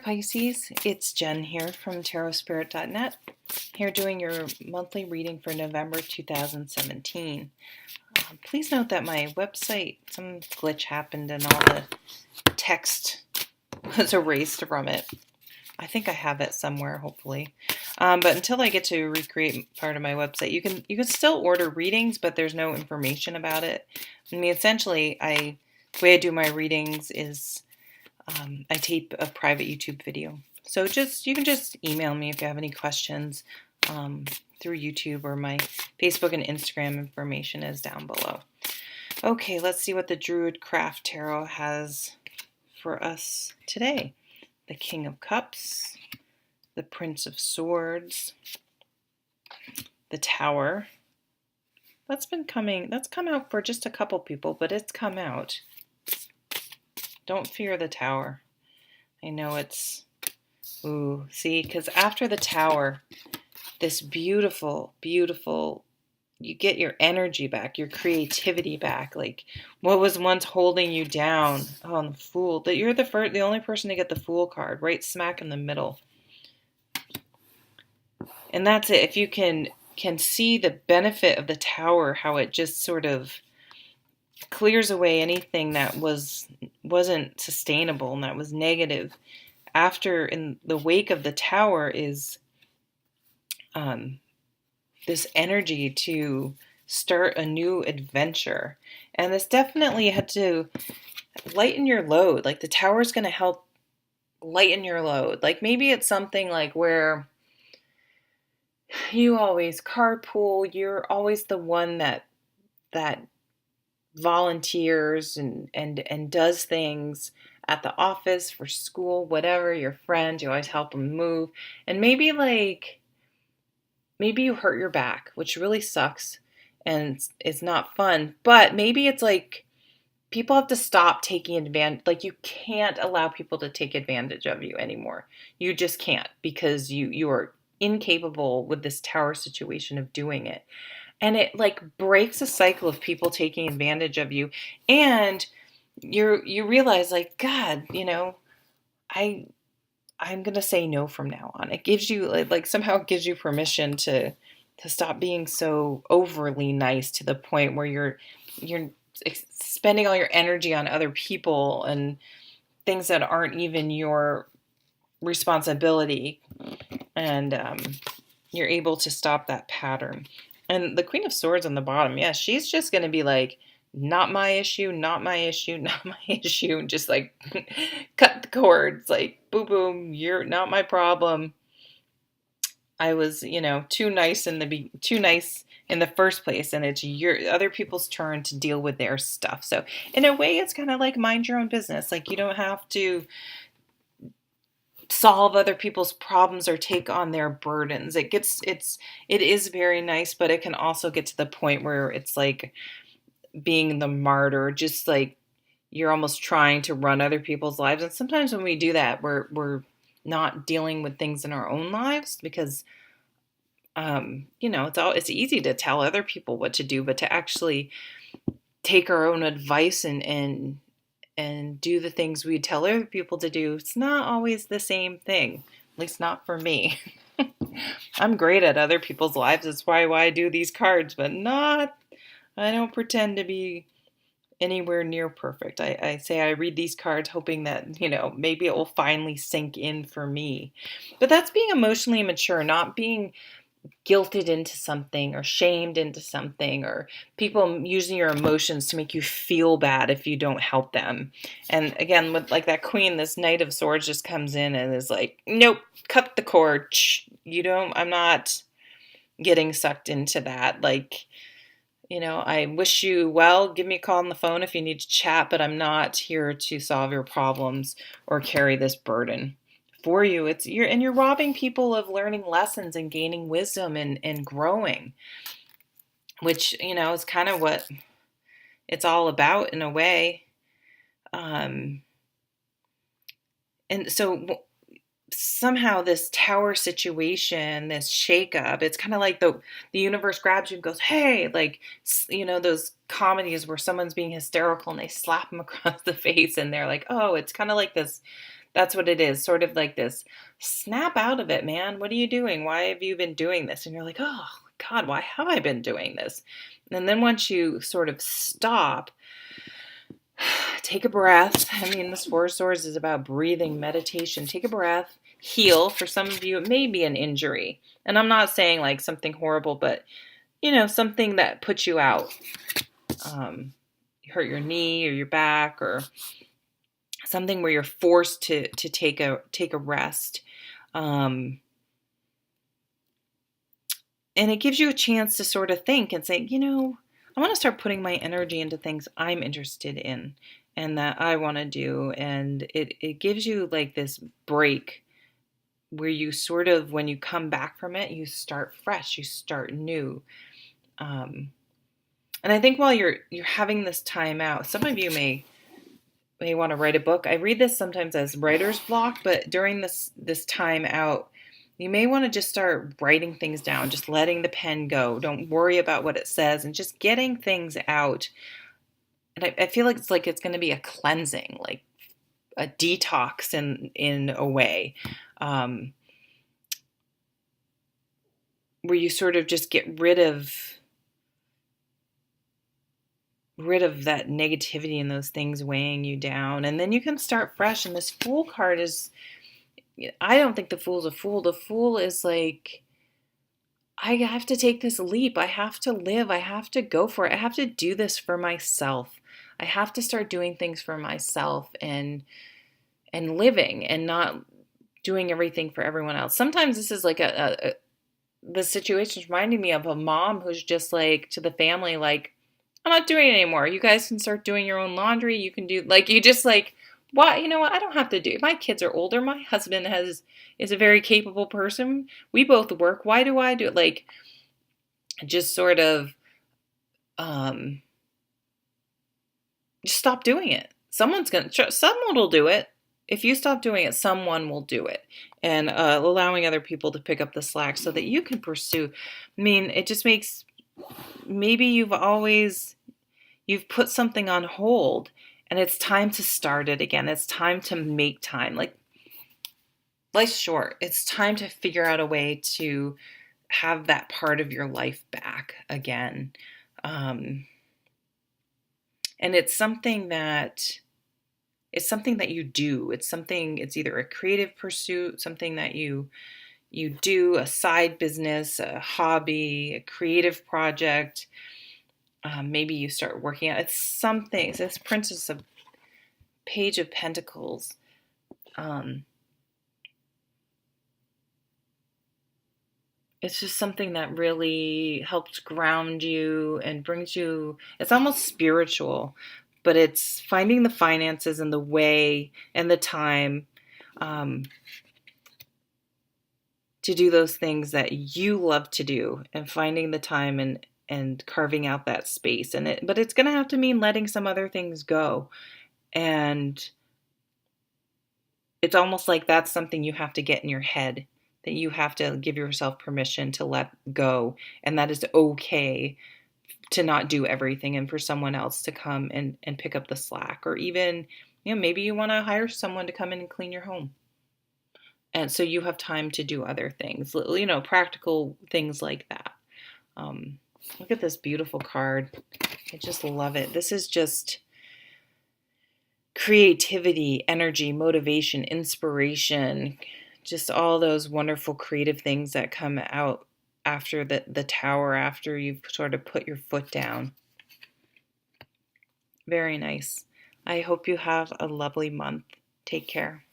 Pisces, it's Jen here from tarotspirit.net, here doing your monthly reading for November 2017. Please note that my website, some glitch happened and all the text was erased from it. I think I have it somewhere, hopefully. But until I get to recreate part of my website, you can still order readings, but there's no information about it. I mean, essentially, the way I do my readings is I tape a private YouTube video. So you can just email me if you have any questions through YouTube, or my Facebook and Instagram information is down below. Okay, let's see what the Druid Craft Tarot has for us today. The King of Cups, the Prince of Swords, the Tower. That's come out for just a couple people, but it's come out. Don't fear the Tower. I know it's, see, because after the Tower, this beautiful, beautiful, you get your energy back, your creativity back. Like what was once holding you down. Oh, the Fool. That you're the only person to get the Fool card, right smack in the middle. And that's it. If you can see the benefit of the Tower, how it just sort of clears away anything that wasn't sustainable and that was negative. After, in the wake of the Tower, is this energy to start a new adventure. And this definitely had to lighten your load. Like the Tower is going to help lighten your load. Like maybe it's something like where you always carpool, you're always the one that volunteers and does things at the office, for school, whatever, your friends, you always help them move. And maybe you hurt your back, which really sucks and it's not fun. But maybe it's like people have to stop taking advantage. Like you can't allow people to take advantage of you anymore. You just can't, because you are incapable with this Tower situation of doing it. And it like breaks a cycle of people taking advantage of you. And you realize, like, God, I'm going to say no from now on. It gives you like somehow it gives you permission to stop being so overly nice to the point where you're spending all your energy on other people and things that aren't even your responsibility. And you're able to stop that pattern. And the Queen of Swords on the bottom, yeah, she's just going to be like, not my issue, not my issue, not my issue. Just like cut the cords, like boom, boom, you're not my problem. I was, too nice in the first place, and it's your other people's turn to deal with their stuff. So in a way, it's kind of like mind your own business. Like you don't have to solve other people's problems or take on their burdens. It is very nice, but it can also get to the point where it's like being the martyr, just like you're almost trying to run other people's lives. And sometimes when we do that, we're not dealing with things in our own lives, because it's easy to tell other people what to do, but to actually take our own advice and do the things we tell other people to do, it's not always the same thing. At least not for me. I'm great at other people's lives. That's why I do these cards, but I don't pretend to be anywhere near perfect. I say I read these cards hoping that, maybe it will finally sink in for me. But that's being emotionally mature, not being guilted into something or shamed into something, or people using your emotions to make you feel bad if you don't help them. And again, with like that Queen, this Knight of Swords just comes in and is like, nope, cut the cord. I'm not getting sucked into that. Like, I wish you well, give me a call on the phone if you need to chat, but I'm not here to solve your problems or carry this burden for you. You're robbing people of learning lessons and gaining wisdom and growing, which, is kind of what it's all about in a way. And so somehow this Tower situation, this shakeup, it's kind of like the universe grabs you and goes, hey, like, those comedies where someone's being hysterical and they slap them across the face and they're like, oh, it's kind of like this That's what it is. Sort of like this snap out of it, man. What are you doing? Why have you been doing this? And you're like, oh, God, why have I been doing this? And then once you sort of stop, take a breath. I mean, this Four of Swords is about breathing, meditation. Take a breath, heal. For some of you, it may be an injury. And I'm not saying like something horrible, but, something that puts you out. You hurt your knee or your back or something where you're forced to take a rest. And it gives you a chance to sort of think and say, I want to start putting my energy into things I'm interested in and that I want to do. And it gives you like this break where you sort of, when you come back from it, you start fresh, you start new. And I think while you're having this time out, some of you may want to write a book. I read this sometimes as writer's block, but during this time out, you may want to just start writing things down, just letting the pen go. Don't worry about what it says and just getting things out. And I feel like it's going to be a cleansing, like a detox in a way, where you sort of just get rid of that negativity and those things weighing you down. And then you can start fresh. And this Fool card is, I don't think the Fool's a fool. The Fool is like, I have to take this leap. I have to live. I have to go for it. I have to do this for myself. I have to start doing things for myself and living and not doing everything for everyone else. Sometimes this is like the situation's reminding me of a mom who's just like to the family, like, I'm not doing it anymore. You guys can start doing your own laundry. You can do, like, you just like, why? You know what? I don't have to do it. My kids are older. My husband is a very capable person. We both work. Why do I do it? Like, just sort of, just stop doing it. Someone will do it. If you stop doing it, someone will do it. And allowing other people to pick up the slack so that you can pursue. I mean, it just makes, maybe you've put something on hold and it's time to start it again. It's time to make time. Like, life's short. It's time to figure out a way to have that part of your life back again. And it's something that you do. It's either a creative pursuit, something that you do, a side business, a hobby, a creative project. Maybe you start working out. It's something. It's this Princess of Page of Pentacles. It's just something that really helps ground you and brings you, it's almost spiritual, but it's finding the finances and the way and the time to do those things that you love to do and finding the time and carving out that space. But it's going to have to mean letting some other things go. And it's almost like that's something you have to get in your head, that you have to give yourself permission to let go. And that is okay to not do everything and for someone else to come and pick up the slack. Or even, maybe you want to hire someone to come in and clean your home. And so you have time to do other things, practical things like that. Look at this beautiful card. I just love it. This is just creativity, energy, motivation, inspiration, just all those wonderful creative things that come out after the tower, after you've sort of put your foot down. Very nice. I hope you have a lovely month. Take care.